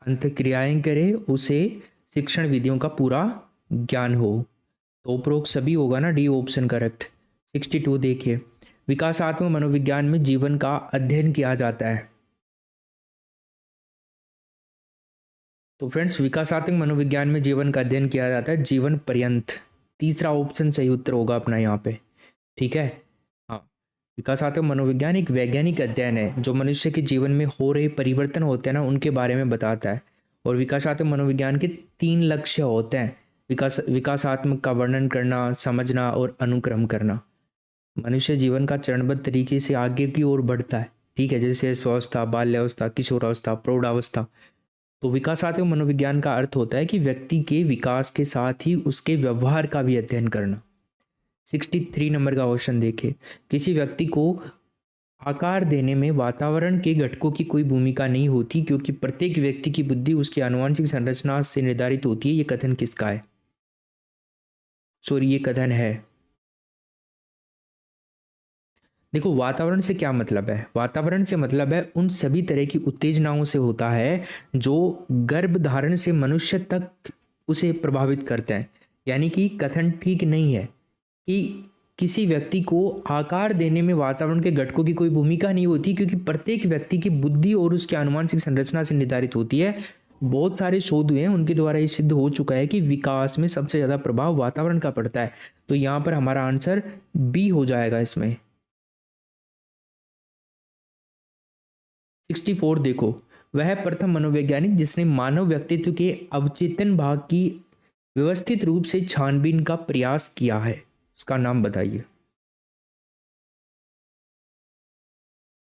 अंतःक्रियाएं करे, उसे शिक्षण विधियों का पूरा ज्ञान हो। तो उपरोक्त सभी होगा ना, डी ऑप्शन करेक्ट। 62 देखिए, विकासात्मक मनोविज्ञान में जीवन का अध्ययन किया जाता है। तो फ्रेंड्स, विकासात्मक मनोविज्ञान में जीवन का अध्ययन किया जाता है जीवन पर्यंत। तीसरा ऑप्शन सही उत्तर होगा अपना यहाँ पे। ठीक है, हाँ। विकासात्मक मनोविज्ञान एक वैज्ञानिक अध्ययन है जो मनुष्य के जीवन में हो रहे परिवर्तन होते हैं ना, उनके बारे में बताता है। और विकासात्मक मनोविज्ञान के 3 लक्ष्य होते हैं। विकासात्मक का वर्णन करना, समझना और अनुक्रम करना। मनुष्य जीवन का चरणबद्ध तरीके से आगे की ओर बढ़ता है। ठीक है, जैसे स्वावस्था, बाल्यावस्था, किशोरावस्था, प्रौढ़ावस्था। तो विकासात्मक मनोविज्ञान का अर्थ होता है कि व्यक्ति के विकास के साथ ही उसके व्यवहार का भी अध्ययन करना। 63 नंबर का क्वेश्चन देखिए, किसी व्यक्ति को आकार देने में वातावरण के घटकों की कोई भूमिका नहीं होती क्योंकि प्रत्येक व्यक्ति की बुद्धि उसकी आनुवंशिक संरचना से निर्धारित होती है। ये कथन किसका है? सॉरी, ये कथन है। देखो, वातावरण से क्या मतलब है? वातावरण से मतलब है उन सभी तरह की उत्तेजनाओं से होता है जो गर्भ धारण से मनुष्य तक उसे प्रभावित करते हैं। यानी कि कथन ठीक नहीं है कि किसी व्यक्ति को आकार देने में वातावरण के घटकों की कोई भूमिका नहीं होती क्योंकि प्रत्येक व्यक्ति की बुद्धि और उसकी आनुवंशिक संरचना से निर्धारित होती है। बहुत सारे शोध हुए हैं, उनके द्वारा ये सिद्ध हो चुका है कि विकास में सबसे ज़्यादा प्रभाव वातावरण का पड़ता है। तो यहाँ पर हमारा आंसर बी हो जाएगा इसमें। 64 देखो, वह प्रथम मनोवैज्ञानिक जिसने मानव व्यक्तित्व के अवचेतन भाग की व्यवस्थित रूप से छानबीन का प्रयास किया है, उसका नाम बताइए।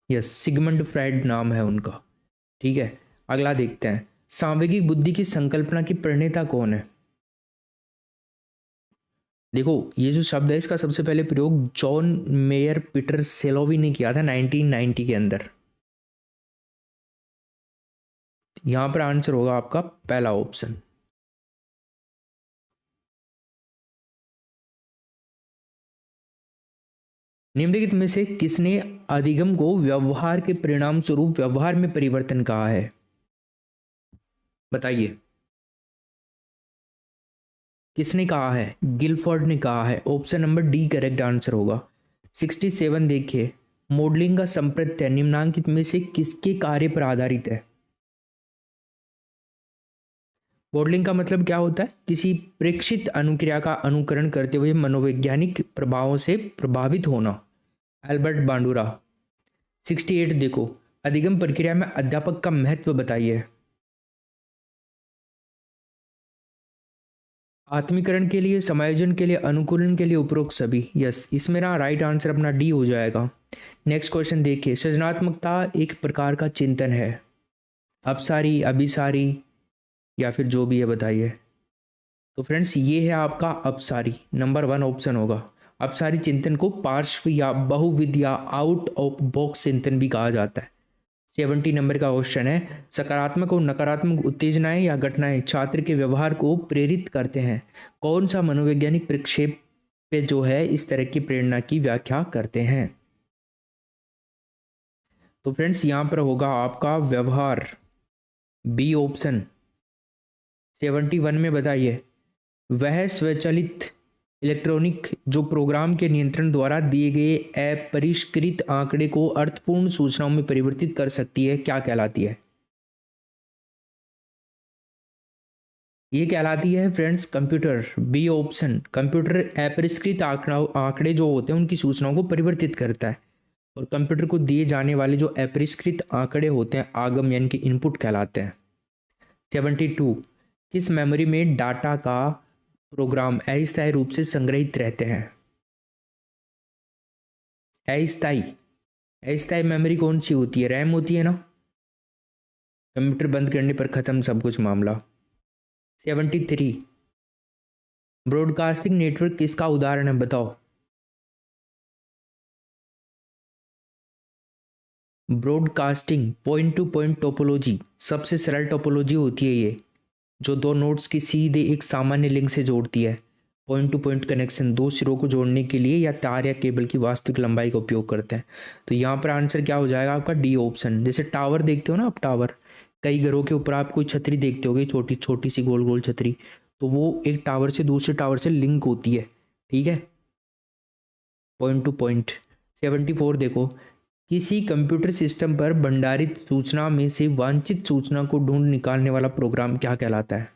यस, सिगमंड फ्राइड नाम है उनका। ठीक है, अगला देखते हैं, सांवेगिक बुद्धि की संकल्पना की प्रणेता कौन है? देखो, ये जो शब्द है इसका सबसे पहले प्रयोग जॉन मेयर पीटर सेलोवी ने किया था 1990 के अंदर। यहां पर आंसर होगा आपका पहला ऑप्शन। निम्नलिखित में से किसने अधिगम को व्यवहार के परिणाम स्वरूप व्यवहार में परिवर्तन कहा है? बताइए, किसने कहा है? गिलफोर्ड ने कहा है। Option number D correct answer होगा। 67 देखिए, मॉडलिंग का संप्रत्यय निम्नांकित में से किसके कार्य पर आधारित है? मॉडलिंग का मतलब क्या होता है? किसी प्रेक्षित अनुक्रिया का अनुकरण करते हुए मनोवैज्ञानिक प्रभावों से प्रभावित होना। एल्बर्ट बांडुरा। 68 देखो, अधिगम प्रक्रिया में अध्यापक का महत्व बताइए। आत्मीकरण के लिए, समायोजन के लिए, अनुकूलन के लिए, उपरोक्त सभी। यस, इसमें ना राइट आंसर अपना डी हो जाएगा। नेक्स्ट क्वेश्चन देखिए, सृजनात्मकता एक प्रकार का चिंतन है। अपसारी, अभिसारी या फिर जो भी है बताइए। तो फ्रेंड्स, ये है आपका अपसारी, नंबर 1 ऑप्शन होगा। अपसारी चिंतन को पार्श्व या बहुविध या आउट ऑफ बॉक्स चिंतन भी कहा जाता है। 70 नंबर का क्वेश्चन है, सकारात्मक और नकारात्मक उत्तेजनाएं या घटनाएं छात्र के व्यवहार को प्रेरित करते हैं। कौन सा मनोवैज्ञानिक प्रक्षेप पे जो है इस तरह की प्रेरणा की व्याख्या करते हैं? तो फ्रेंड्स, यहाँ पर होगा आपका व्यवहार, बी ऑप्शन। 71 में बताइए, वह स्वचालित इलेक्ट्रॉनिक जो प्रोग्राम के नियंत्रण द्वारा दिए गए अपरिष्कृत आंकड़े को अर्थपूर्ण सूचनाओं में परिवर्तित कर सकती है, क्या कहलाती है? ये कहलाती है friends computer, B option. Computer अपरिष्कृत आंकड़े जो होते हैं उनकी सूचनाओं को परिवर्तित करता है। और कंप्यूटर को दिए जाने वाले जो अपरिष्कृत आंकड़े होते हैं आगम यानी कि इनपुट कहलाते हैं। 72, किस मेमोरी में डाटा का प्रोग्राम अस्थायी रूप से संग्रहित रहते हैं? अस्थायी, अस्थायी मेमोरी कौन सी होती है? रैम होती है ना। कंप्यूटर बंद करने पर ख़त्म सब कुछ मामला। 73, ब्रॉडकास्टिंग नेटवर्क किसका उदाहरण है बताओ। Broadcasting point two point topology, सबसे सरल टोपोलॉजी होती है ये, जो दो नोड्स की सीधे एक सामान्य लिंक से जोड़ती है। पॉइंट टू पॉइंट कनेक्शन दो सिरों को जोड़ने के लिए या तार या केबल की वास्तविक लंबाई का उपयोग करते हैं। तो यहाँ पर आंसर क्या हो जाएगा आपका, डी ऑप्शन। जैसे टावर देखते हो ना आप, टावर, कई घरों के ऊपर आप कोई छतरी देखते होगे, छोटी छोटी सी गोल गोल छतरी, तो वो एक टावर से दूसरे टावर से लिंक होती है, ठीक है, पॉइंट टू पॉइंट। 74 देखो, किसी कंप्यूटर सिस्टम पर भंडारित सूचना में से वांछित सूचना को ढूंढ निकालने वाला प्रोग्राम क्या कहलाता है।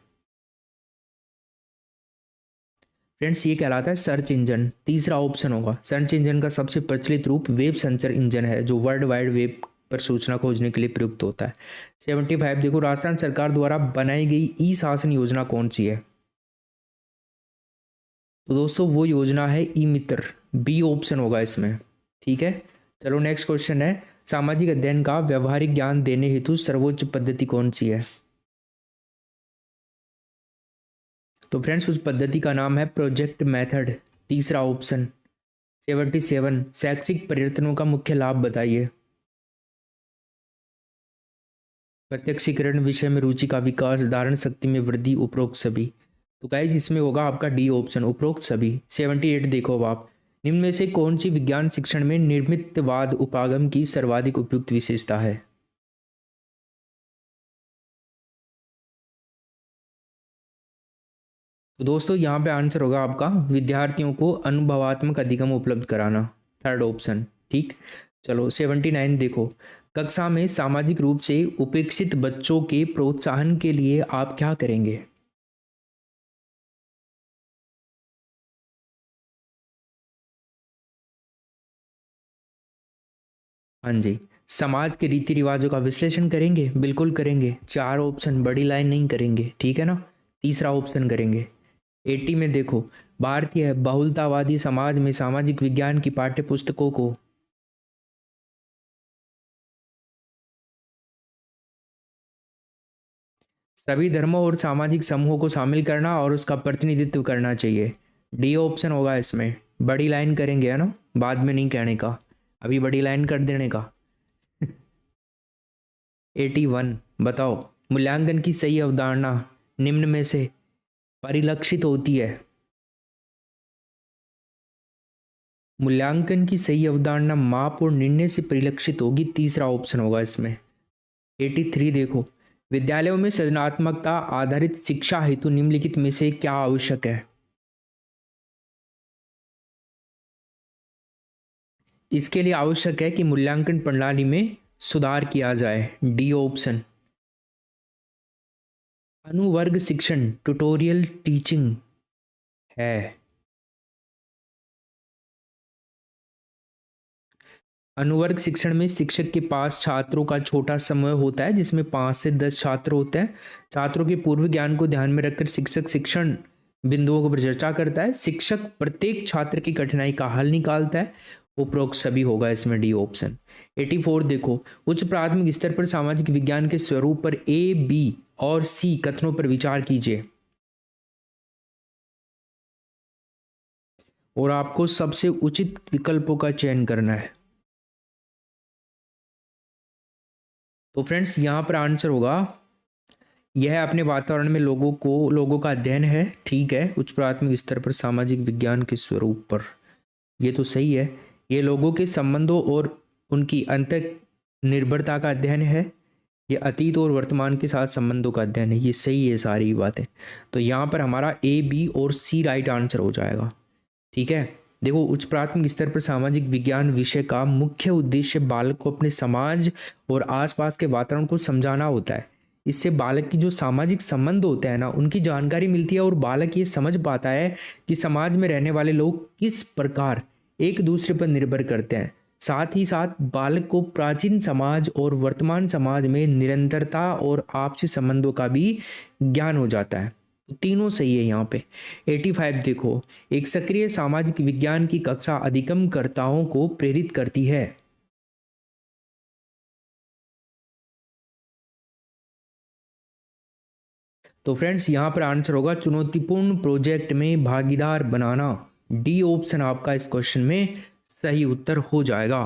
फ्रेंड्स ये कहलाता है सर्च इंजन, तीसरा ऑप्शन होगा। सर्च इंजन का सबसे प्रचलित रूप वेब सर्चर इंजन है, जो वर्ल्ड वाइड वेब पर सूचना खोजने के लिए प्रयुक्त होता है। 75 देखो, राजस्थान सरकार द्वारा बनाई गई ई शासन योजना कौन सी है। तो दोस्तों वो योजना है ई मित्र, बी ऑप्शन होगा इसमें, ठीक है। चलो नेक्स्ट क्वेश्चन है, सामाजिक अध्ययन का व्यवहारिक ज्ञान देने हेतु सर्वोच्च पद्धति कौन सी है। तो फ्रेंड्स उस पद्धति का नाम है प्रोजेक्ट मेथड, तीसरा ऑप्शन। 77, शैक्षिक परिवर्तनों का मुख्य लाभ बताइए। प्रत्यक्षीकरण, विषय में रुचि का विकास, धारण शक्ति में वृद्धि, उपरोक्त सभी। तो गाइस इसमें होगा आपका डी ऑप्शन, उपरोक्त सभी। 78 देखो अब आप, निम्न में से कौन सी विज्ञान शिक्षण में निर्मितवाद उपागम की सर्वाधिक उपयुक्त विशेषता है। तो दोस्तों यहाँ पे आंसर होगा आपका विद्यार्थियों को अनुभवात्मक अधिगम उपलब्ध कराना, थर्ड ऑप्शन, ठीक। चलो 79 देखो, कक्षा में सामाजिक रूप से उपेक्षित बच्चों के प्रोत्साहन के लिए आप क्या करेंगे। हाँ जी, समाज के रीति रिवाजों का विश्लेषण करेंगे, बिल्कुल करेंगे, चार ऑप्शन, बड़ी लाइन नहीं करेंगे, ठीक है ना, तीसरा ऑप्शन करेंगे। 80 में देखो, भारतीय बहुलतावादी समाज में सामाजिक विज्ञान की पाठ्य पुस्तकों को सभी धर्मों और सामाजिक समूहों को शामिल करना और उसका प्रतिनिधित्व करना चाहिए, डी ऑप्शन होगा इसमें। बड़ी लाइन करेंगे है ना, बाद में नहीं कहने का, अभी बड़ी लाइन कर देने का। 81 बताओ, मूल्यांकन की सही अवधारणा निम्न में से परिलक्षित होती है। मूल्यांकन की सही अवधारणा माप और निर्णय से परिलक्षित होगी, तीसरा ऑप्शन होगा इसमें। 83 देखो, विद्यालयों में सृजनात्मकता आधारित शिक्षा हेतु निम्नलिखित में से क्या आवश्यक है। इसके लिए आवश्यक है कि मूल्यांकन प्रणाली में सुधार किया जाए, डी ऑप्शन। अनुवर्ग शिक्षण, ट्यूटोरियल टीचिंग है। अनुवर्ग शिक्षण में शिक्षक के पास छात्रों का छोटा समूह होता है, जिसमें 5 से 10 छात्र होते हैं। छात्रों के पूर्व ज्ञान को ध्यान में रखकर शिक्षक शिक्षण बिंदुओं पर चर्चा करता है। शिक्षक प्रत्येक छात्र की कठिनाई का हल निकालता है, उपरोक्त सभी होगा इसमें, डी ऑप्शन। 84 देखो, उच्च प्राथमिक स्तर पर सामाजिक विज्ञान के स्वरूप पर ए, बी और सी कथनों पर विचार कीजिए और आपको सबसे उचित विकल्पों का चयन करना है। तो फ्रेंड्स यहाँ पर आंसर होगा, यह अपने वातावरण में लोगों का अध्ययन है, ठीक है, उच्च प्राथमिक स्तर पर सामाजिक विज्ञान के स्वरूप पर, ये तो सही है। ये लोगों के संबंधों और उनकी अंत निर्भरता का अध्ययन है। ये अतीत और वर्तमान के साथ संबंधों का अध्ययन है, ये सही है सारी बातें। तो यहाँ पर हमारा ए, बी और सी राइट आंसर हो जाएगा, ठीक है। देखो, उच्च प्राथमिक स्तर पर सामाजिक विज्ञान विषय का मुख्य उद्देश्य बालक को अपने समाज और आसपास के वातावरण को समझाना होता है। इससे बालक की जो सामाजिक संबंध होते हैं ना, उनकी जानकारी मिलती है और बालक ये समझ पाता है कि समाज में रहने वाले लोग किस प्रकार एक दूसरे पर निर्भर करते हैं। साथ ही साथ बालक को प्राचीन समाज और वर्तमान समाज में निरंतरता और आपसी संबंधों का भी ज्ञान हो जाता है। तीनों सही है यहाँ पे। 85 देखो, एक सक्रिय सामाजिक विज्ञान की कक्षा अधिगमकर्ताओं को प्रेरित करती है। तो फ्रेंड्स यहाँ पर आंसर होगा चुनौतीपूर्ण प्रोजेक्ट में भागीदार बनाना। डी ऑप्शन आपका इस क्वेश्चन में सही उत्तर हो जाएगा।